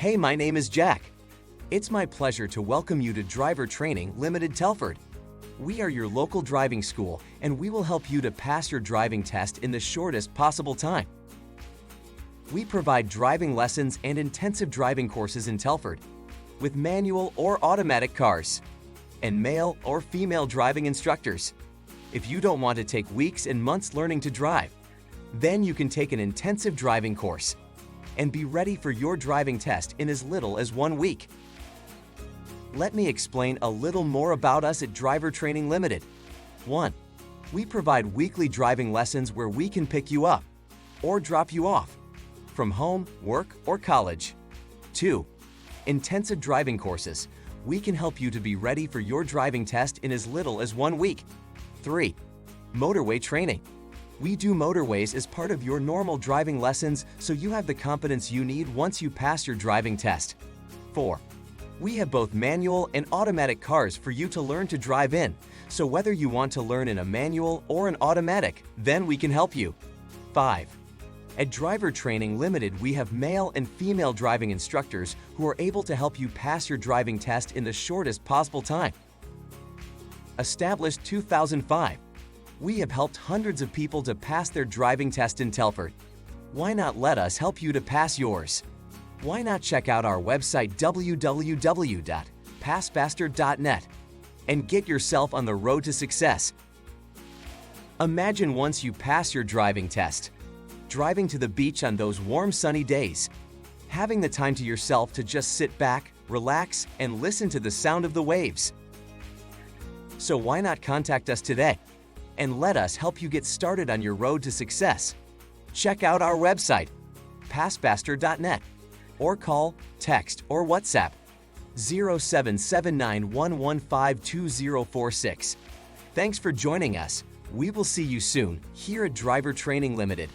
Hey, my name is Jack. It's my pleasure to welcome you to Driver Training Limited Telford. We are your local driving school, and we will help you to pass your driving test in the shortest possible time. We provide driving lessons and intensive driving courses in Telford, with manual or automatic cars, and male or female driving instructors. If you don't want to take weeks and months learning to drive, then you can take an intensive driving course and be ready for your driving test in as little as 1 week. Let me explain a little more about us at Driver Training Limited. 1. We provide weekly driving lessons where we can pick you up or drop you off from home, work, or college. 2. Intensive driving courses. We can help you to be ready for your driving test in as little as 1 week. 3. Motorway training. We do motorways as part of your normal driving lessons so you have the confidence you need once you pass your driving test. 4. We have both manual and automatic cars for you to learn to drive in, so whether you want to learn in a manual or an automatic, then we can help you. 5. At Driver Training Limited, we have male and female driving instructors who are able to help you pass your driving test in the shortest possible time. Established 2005, we have helped hundreds of people to pass their driving test in Telford. Why not let us help you to pass yours? Why not check out our website www.passfaster.net and get yourself on the road to success? Imagine once you pass your driving test, driving to the beach on those warm sunny days, having the time to yourself to just sit back, relax, and listen to the sound of the waves. So why not contact us today and let us help you get started on your road to success? Check out our website, passfaster.net, or call, text, or WhatsApp 0779-115-2046. Thanks for joining us. We will see you soon here at Driver Training Limited.